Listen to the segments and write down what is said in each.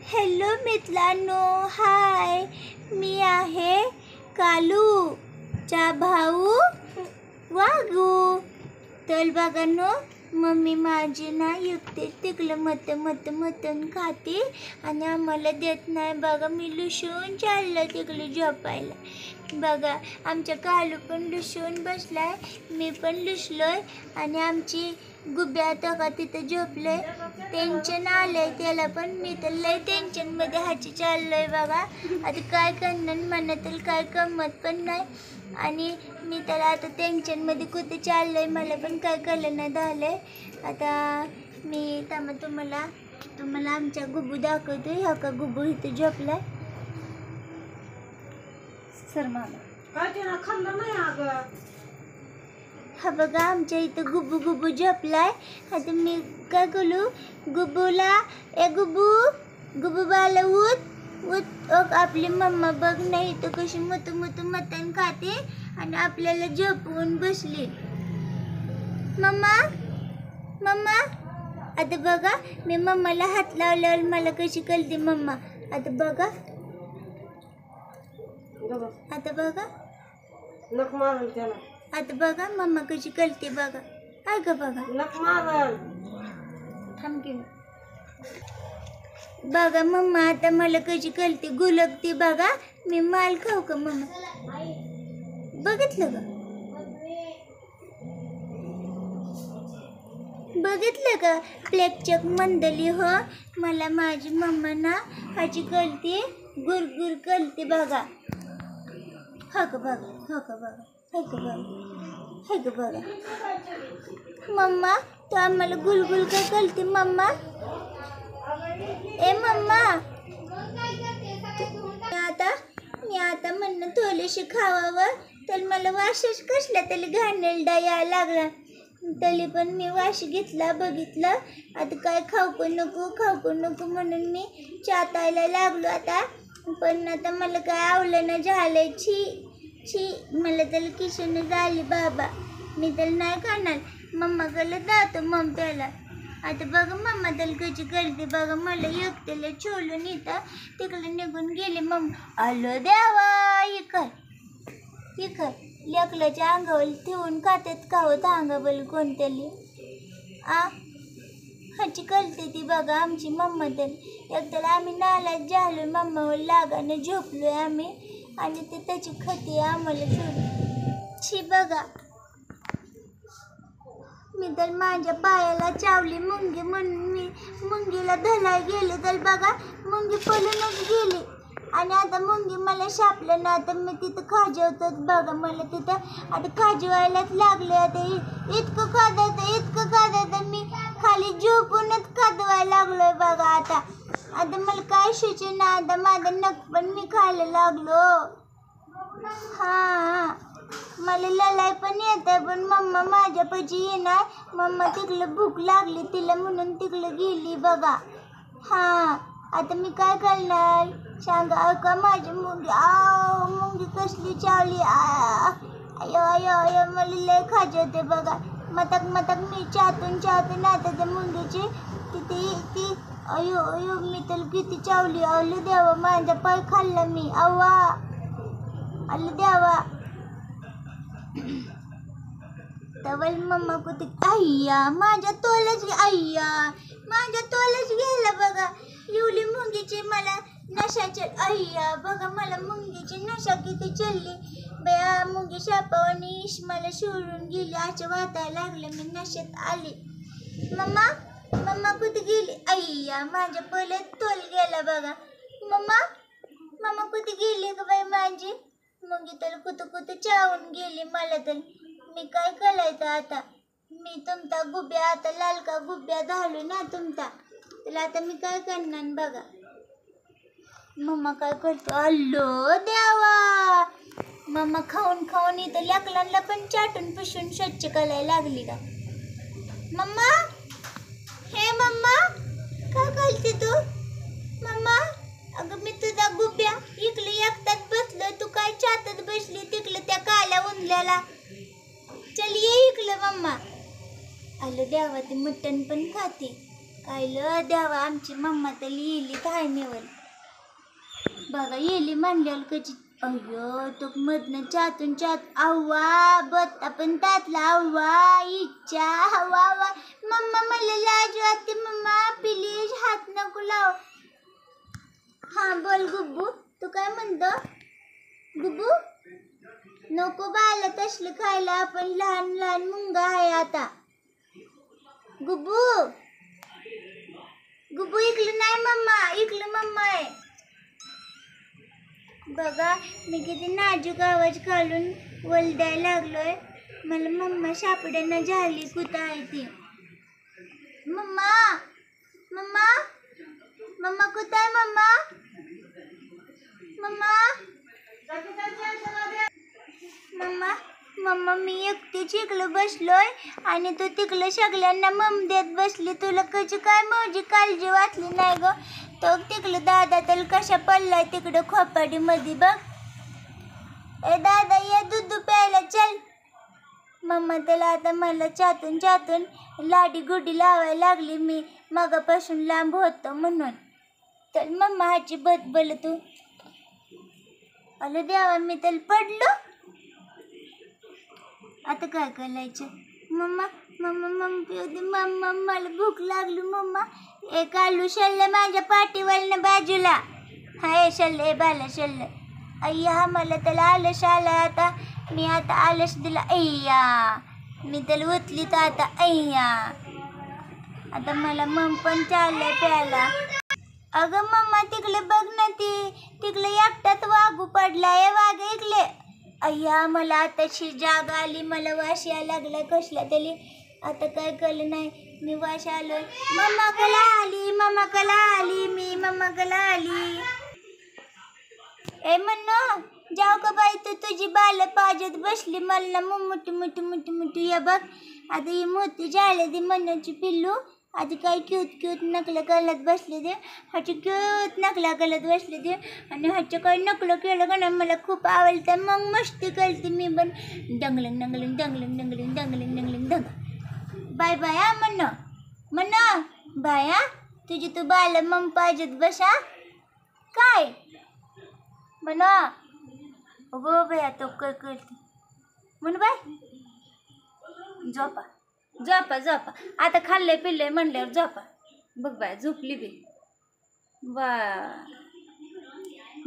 Hello मित्रांनो, हाय. मी आहे कालूचा भाऊ वागू. तर बघा नो, मम्मी माझी ना एकटे तिकलं मटण खाते आणि आम्हाला देत नाही. बघा मी लुसून चाललं तिकडे झोपायला. बघा आमच्या कालू पण लुसून बसलाय, मी पण लुसलोय आणि आमची गुब्या आता का तिथं झोपलंय. टेन्शन आलंय त्याला, पण मी तर लय टेन्शनमध्ये हाची चाललोय. बघा आता काय करणार, म्हणत तर काय गमत पण नाही आणि मी त्याला आता टेन्शनमध्ये कुठे चाललोय मला पण काय कळलं नाही झालंय. आता मी तुम्हाला आमच्या गुब्बू दाखवतो. ह्या का गुब्बू इथं झोपलाय. सर मला हा बघा आमच्या इथं गुब्बू झोपलाय. आता मी काय करू गुब्बूला, ए गुब्बू बाला उठ. आपली मम्मा बघ नाही तर कशी मटण खाते आणि आपल्याला झोपवून बसली. मम्मा आता बघा मी मम्माला हात लावल्यावर मला कशी कळते मम्मा. आता बघा आता बघा मम्मा कशी कळते बघा. काय ग बघा थांब की बघा मम्मा आता मला कशी कळते गुलगते. बघा मी माल खाऊ का मम्मा. बघितलं का प्लेपचक मंदली हो. मला माझी मम्मा ना ह्याची कळते गुरगुर कळते बघा. हा का बघा मम्मा तू आम्हाला गुलगुल काय कळते मम्मा. ए मम्मा मी आता म्हणणं थोडेसे खावावं तर मला वाशच कसला तरी घाणेरडा यायला लागला. तरी पण मी वाश घेतला बघितलं. आता काय खाऊ नको म्हणून मी चाटायला लागलो आता. पण आता मला काय आवलं ना झालंय. छी मला त्याला किशन झाली बाबा. मी त्याला नाही खाणार. मम्माकडे जातो त्याला. आता बघा मम्मा त्याला कशी करते बघा. मला एकट्याला छोलून येतं तिकडे निघून गेले मम्मा. आलो देवा इकर लेकलाच्या अंगावर ठेवून खात्यात का होत अंगावर कोणतरी ह्याची कळते ती बघा आमची मम्मा. तर एकट्याला आम्ही नालाच झालो मम्मावर लागाने झोपलोय आम्ही आणि ते त्याची खती आम्हाला सोडून. छी बघा मी तर माझ्या पायाला चावली मुंगी म्हणून मी मुंगीला धराय गेले तर बघा मुंगी पळूनच गेली आणि आता मुंगी मला शापलं ना. तर मी तिथं खाजवतात बघा मला तिथं आता खाजवायलाच लागले. आता इतकं खाजवतं मी खाली झोपूनच खाजवायला लागलोय बघा. आता मला काय सुचेना. आता माझं नख पण मी खायला लागलो. मला लढाई पण येते पण मम्मा माझ्यापाशी येणार. मम्मा तिकडं भूक लागली तिला म्हणून तिकडं गेली बघा. आता मी काय करणार सांगा का. माझी मुंगी कसली चावली. आयो मला लय खाजवते बघा. मटक मी चाटून आता त्या मुंगीची ती अयो मी तर किती चावली. अल्लू देवा माझा पाय खाल्ला मी. अल्लू देवा तवल मम्मा कुठे माझ्या तोलच घ्यायला बघा. एवढी मुंगीची मला नशाचे बघा मला मुंगीची नशा किती चलली बया. मुंगी शापावानी मला सोडून गेली असं वाटायला लागलं. मी नशेत आली. मम्मा कुठे गेली. माझ्या पहिल्यात तोल गेला बघा. मम्मा कुठे गेली ग बाई माझी मुंगी. तर कुठं चावून गेली मला. तर मी काय करायचं आता. मी तुमचा गुब्या आता लालका गुब्या घालू ना तुमचा. तर आता मी काय करणार बघा. मम्मा काय करतो. अल्लो देवा मम्मा खाऊन इथं लेकरांना पण चाटून पुसून स्वच्छ करायला लागली का. मम्मा काय करते तू मम्मा. अगं मी तुझा गुब्या इकडे एकटाच बसलोय. तू काय चाटत बसली तिकडे त्या काल्या उंदल्याला. चल ये इकडे मम्मा. आलं देवा ते मटण पण खाते. आयलं देवा आमची मम्मा तर लिहिली टायमेवर. बघा येली म्हणल्यावर कशी अय्यो तो मधनं चातून चात अव्वा बत्ता पण त्यातला अव्वा इच्छा हवा वा. मम्मा मला लाज वाटते मम्मा प्लीज हात नको लाव. हा बोल गुब्बू तू काय म्हणतो गुब्बू. नको बाला तसलं खायला आपण लहान लहान मुंगा आहे आता. गुब्बू गुब्बू इकलं नाही मम्मा इकलं मम्मा आहे. बघा मी किती नाजूक आवाज घालून वलदाय लागलोय. मला मम्मा सापड्यानं झाली कुठं आहे ती. मम्मा मम्मा मम्मा कुठं आहे मम्मा. मम्मा मम्मा मम्मा मी एकटीच इकडं बसलोय आणि तू तिकडं सगळ्यांना मम देत बसली. तुला कशी काय माझी काळजी वाटली नाही ग. तो तिकडं दादा तर कशा पडलाय तिकडं खोपाडीमध्ये बघ. ए दादा ये दूध प्यायला चल. मम्मा त्याला आता मला चातून चातून लाडी गुडी लावायला लागली. मी मगापासून लांब होतो म्हणून. तर मम्मा ह्याची बदबल तू. अरे देवा मी तर पडलो. आता काय करायचं मम्मा. मम्मा मम्मा मम्मा मला भूक लागली मम्मा. एक आलू शल्ले माझ्या पाठीवरनं बाजूला. हाय शल्ले बाला शल्ले. अय्या मला त्याला आलस आलाय आता. मी आता आलस दिला अय्या. मी त्याला उचली तर आता अय्या. आता मला मम पण चाललंय प्यायला. अगं मम्मा तिकडे बघ ना तिकडे एकटाच वाघू पडलाय. वाघ इकले. अय्या मला आताशी जाग आली. मला वास यायला लागला कसला तरी. आता काय कळलं नाही मी वास आलोय. मम्मा कला आली मम्मा कला आली मी मम्मा कला आली. ए म्हणो जाऊ का बाई तू तुझी बाल पाजत बसली मला मुठू मुठू मुठू मुठू. या बघ आता ही मोठी झाले ती मनाची पिल्लू. आधी काय क्यूट क्यूट नकलं करत बसले ते. ह्याची क्यूट नकला करत बसले ते. आणि ह्याचं काही नकलं केलं का नाही मला खूप आवडतं. मग मस्ती करते मी पण. दंगलन दंगलन दंगलन दंगलन दंगलन दंगलन दंग. बाय बाय हा म्हणा बाय हा. तुझी तू बाला मम पाजत बसा काय म्हणा. अगो बाया तो करते म्हण बाय. झोपा झोपा झोपा आता खाल्लंय पिल्लंय म्हणल्यावर झोपा. बघ बाय झोपली बी.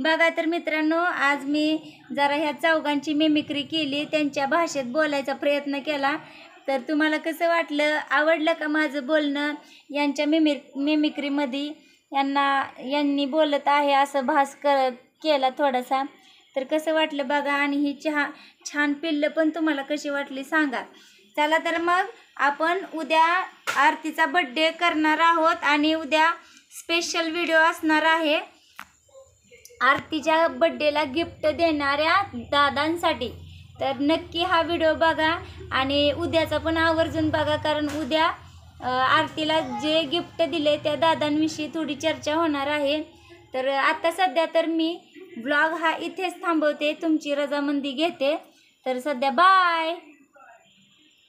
बघा तर मित्रांनो आज मी जरा ह्या चौघांची मिमिक्री केली. त्यांच्या भाषेत बोलायचा प्रयत्न केला. तर तुम्हाला कसं वाटलं आवडलं का माझं बोलणं. यांच्या मिमिक्रीमध्ये यांनी बोलत आहे असं भास केला थोडासा. तर कसं वाटलं बघा. आणि ही छान पिल्लं पण तुम्हाला कशी वाटली सांगा. चला तर मग आपण उद्या आरतीचा बड्डे करणार आहोत. आणि उद्या स्पेशल व्हिडिओ असणार आहे आरतीच्या बड्डेला गिफ्ट देणाऱ्या दादांसाठी. तर नक्की हा व्हिडिओ बघा आणि उद्याचा पण आवर्जून बघा. कारण उद्या आरतीला जे गिफ्ट दिले त्या दादांविषयी थोडी चर्चा होणार आहे. तर आता सध्या तर मी व्लॉग हा इथेच थांबवते. तुमची रजामंदी घेते. तर सध्या बाय.